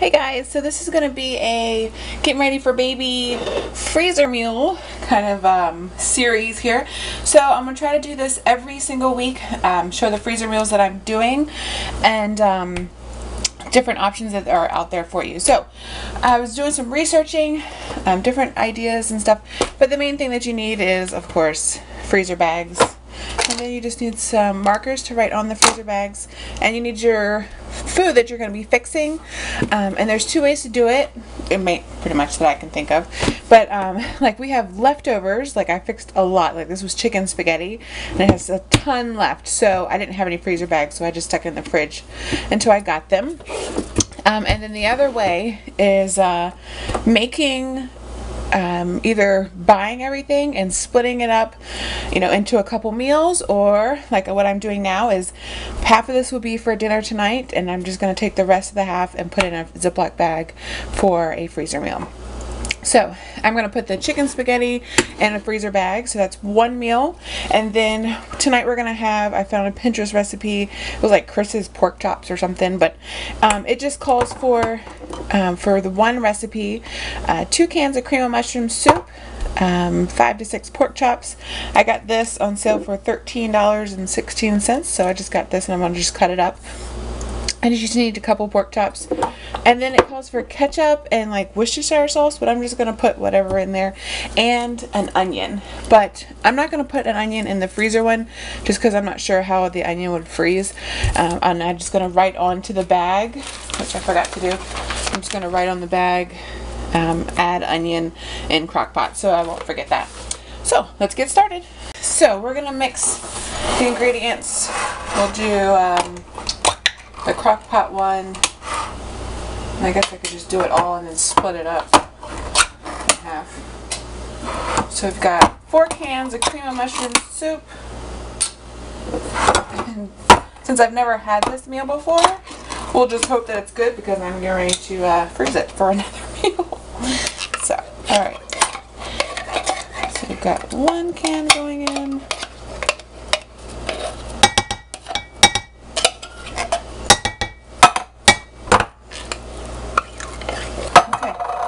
Hey guys, so this is going to be a getting ready for baby freezer meal kind of series here. So I'm going to try to do this every single week, show the freezer meals that I'm doing and different options that are out there for you. So I was doing some researching, different ideas and stuff, but the main thing that you need is, of course, freezer bags. And then you just need some markers to write on the freezer bags, and you need your food that you're going to be fixing, and there's two ways to do it. Pretty much that I can think of, but like we have leftovers. Like I fixed a lot. Like this was chicken spaghetti and it has a ton left, so I didn't have any freezer bags, so I just stuck it in the fridge until I got them. And then the other way is making either buying everything and splitting it up, into a couple meals, or like what I'm doing now is half of this will be for dinner tonight, and I'm just going to take the rest of the half and put it in a Ziploc bag for a freezer meal. So I'm going to put the chicken spaghetti in a freezer bag, so that's one meal. And then tonight we're going to have, I found a Pinterest recipe, it was like Chris's pork chops or something, but it just calls for the one recipe, 2 cans of cream of mushroom soup, 5 to 6 pork chops. I got this on sale for $13.16, so I just got this and I'm going to just cut it up. I just need a couple pork chops, and then it calls for ketchup and like Worcestershire sauce, but I'm just going to put whatever in there, and an onion. But I'm not going to put an onion in the freezer one just because I'm not sure how the onion would freeze. And I'm just going to write onto the bag, which I forgot to do. I'm just going to write on the bag, add onion in crock pot, so I won't forget that. So let's get started. So we're going to mix the ingredients. We'll do the crock pot one. I guess I could just do it all and then split it up in half. So we've got 4 cans of cream of mushroom soup. And since I've never had this meal before, we'll just hope that it's good because I'm getting ready to freeze it for another meal. So, alright. So we've got 1 can going in.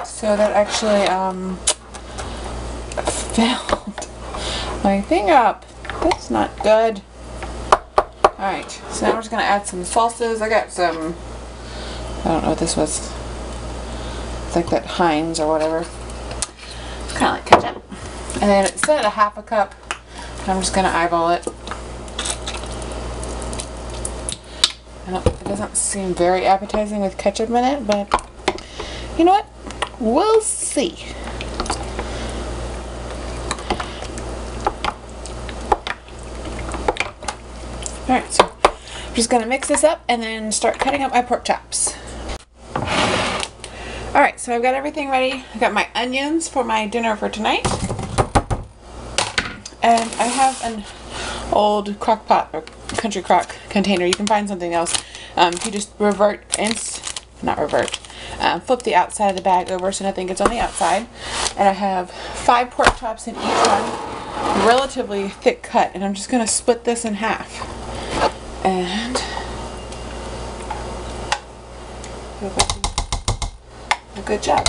So that actually filled my thing up. That's not good. Alright, so now we're just going to add some salsas. I got some, I don't know what this was. It's like that Heinz or whatever. It's kind of like ketchup. And then it's set at a half a cup. I'm just going to eyeball it. It doesn't seem very appetizing with ketchup in it, but you know what? We'll see. Alright, so I'm just going to mix this up and then start cutting up my pork chops. Alright, so I've got everything ready. I've got my onions for my dinner for tonight. And I have an old crock pot or country crock container. You can find something else. If you just flip the outside of the bag over so nothing gets on the outside. And I have 5 pork chops in each one, relatively thick cut, and I'm just going to split this in half. And a good job.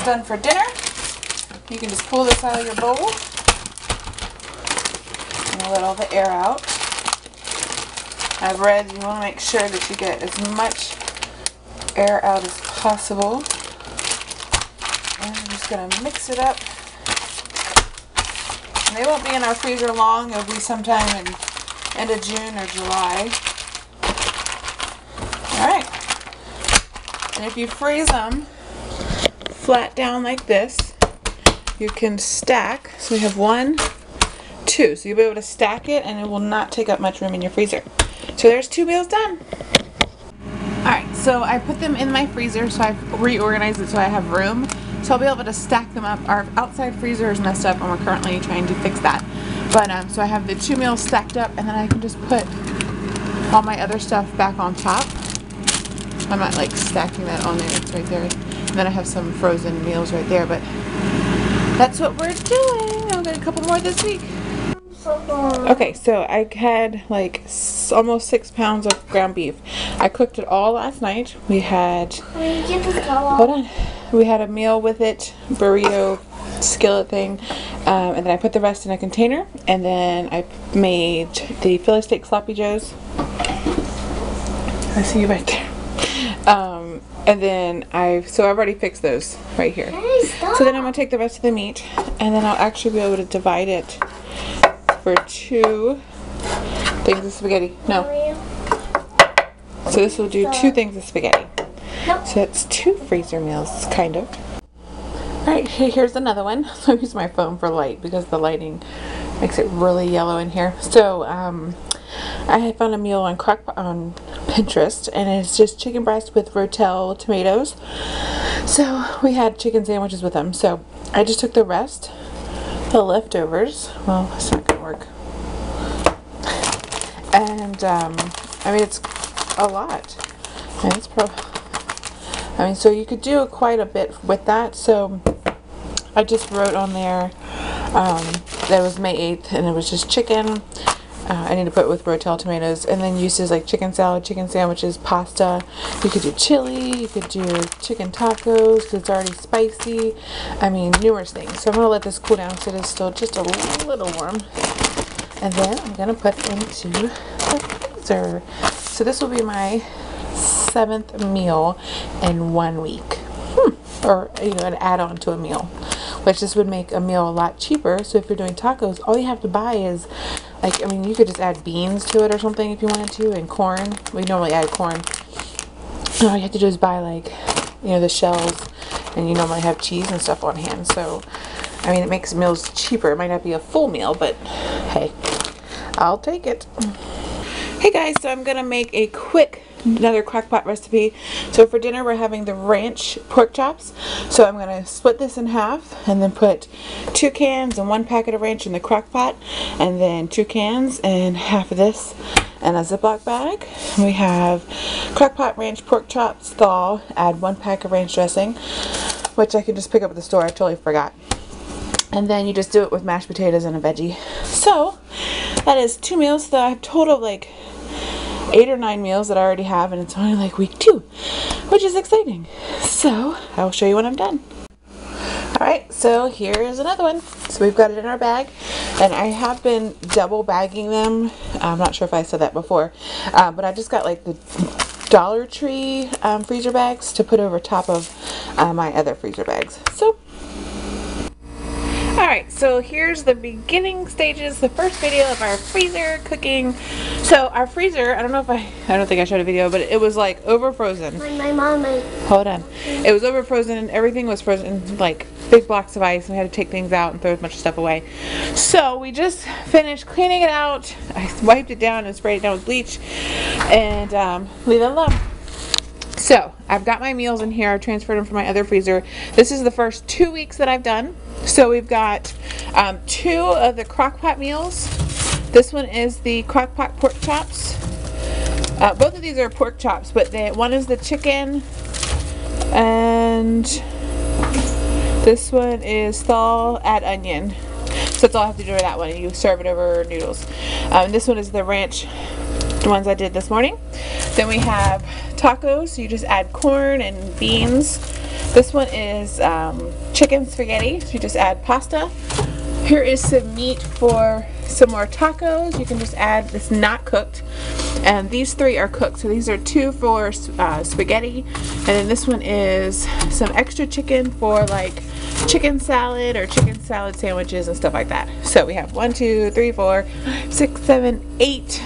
Done for dinner. You can just pull this out of your bowl and let all the air out. I've read you want to make sure that you get as much air out as possible. And I'm just going to mix it up. And they won't be in our freezer long. It'll be sometime in end of June or July. Alright. And if you freeze them flat down like this, you can stack. So we have 1, 2. So you'll be able to stack it and it will not take up much room in your freezer. So there's 2 meals done. Alright, so I put them in my freezer, so I've reorganized it so I have room. so I'll be able to stack them up. Our outside freezer is messed up and we're currently trying to fix that. But so I have the 2 meals stacked up, and then I can just put all my other stuff back on top. I'm not like stacking that on there, it's right there. And then I have some frozen meals right there, but that's what we're doing. I'll get a couple more this week. Okay, so I had like almost 6 pounds of ground beef. I cooked it all last night. We had, hold on, we had a meal with it, burrito skillet thing, and then I put the rest in a container, and then I made the Philly steak sloppy joes. I see you right there. And then I've already fixed those right here. So then I'm gonna take the rest of the meat, and then I'll actually be able to divide it for 2 things of spaghetti. No. So this will do 2 things of spaghetti. So that's 2 freezer meals, kind of. Alright, here's another one. So I use my phone for light because the lighting makes it really yellow in here. So I had found a meal on Pinterest, and it's just chicken breast with rotel tomatoes. So we had chicken sandwiches with them. So I just took the rest, the leftovers. Well, it's not gonna work. And I mean, it's a lot. And it's so you could do quite a bit with that. So I just wrote on there that it was May 8th, and it was just chicken. I need to put with rotel tomatoes, and then uses like chicken salad, chicken sandwiches, pasta. You could do chili, you could do chicken tacos because it's already spicy. I mean, numerous things. So I'm going to let this cool down so it is still just a little warm. And then I'm going to put it into the freezer. So this will be my 7th meal in 1 week. Or, you know, an add-on to a meal, which this would make a meal a lot cheaper. So if you're doing tacos, all you have to buy is, like, I mean, you could just add beans to it or something if you wanted to, and corn. We normally add corn. All you have to do is buy, like, you know, the shells, and you normally have cheese and stuff on hand. So, I mean, it makes meals cheaper. It might not be a full meal, but hey, I'll take it. Hey guys, so I'm gonna make a quick another crock pot recipe. So for dinner we're having the ranch pork chops. So I'm gonna split this in half and then put 2 cans and 1 packet of ranch in the crock pot, and then 2 cans and half of this in a Ziploc bag. We have crock pot ranch pork chops thaw, add 1 pack of ranch dressing, which I can just pick up at the store. I totally forgot. And then you just do it with mashed potatoes and a veggie. So that is 2 meals. So I have a total of like 8 or 9 meals that I already have, and it's only like week 2, which is exciting. So I will show you when I'm done. Alright, so here is another one. So we've got it in our bag, and I have been double bagging them. I'm not sure if I said that before, but I just got like the Dollar Tree freezer bags to put over top of my other freezer bags. So alright, so here's the beginning stages, the first video of our freezer cooking. So our freezer, I don't think I showed a video, but it was like over frozen. My mom Hold on. It was over frozen, and everything was frozen, like big blocks of ice, and we had to take things out and throw as much stuff away. So we just finished cleaning it out. I wiped it down and sprayed it down with bleach, and leave it alone. So I've got my meals in here. I've transferred them from my other freezer. This is the first 2 weeks that I've done. So we've got 2 of the crock pot meals. This one is the crock pot pork chops. Both of these are pork chops, but one is the chicken, and this one is thaw, add onion. So that's all I have to do with that one. You serve it over noodles. This one is the ranch, the ones I did this morning. Then we have tacos, so you just add corn and beans. This one is chicken spaghetti, so you just add pasta. Here is some meat for some more tacos. You can just add, it's not cooked. And these 3 are cooked, so these are 2 for spaghetti. And then this one is some extra chicken for like chicken salad or chicken salad sandwiches and stuff like that. So we have 1, 2, 3, 4, 6, 7, 8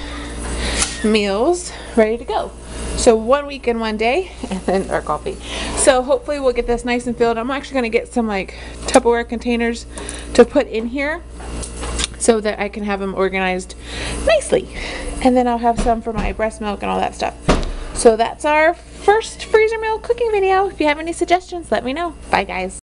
meals ready to go. So 1 week and 1 day, and then our coffee. So hopefully we'll get this nice and filled. I'm actually going to get some like Tupperware containers to put in here so that I can have them organized nicely. And then I'll have some for my breast milk and all that stuff. So that's our first freezer meal cooking video. If you have any suggestions, let me know. Bye guys.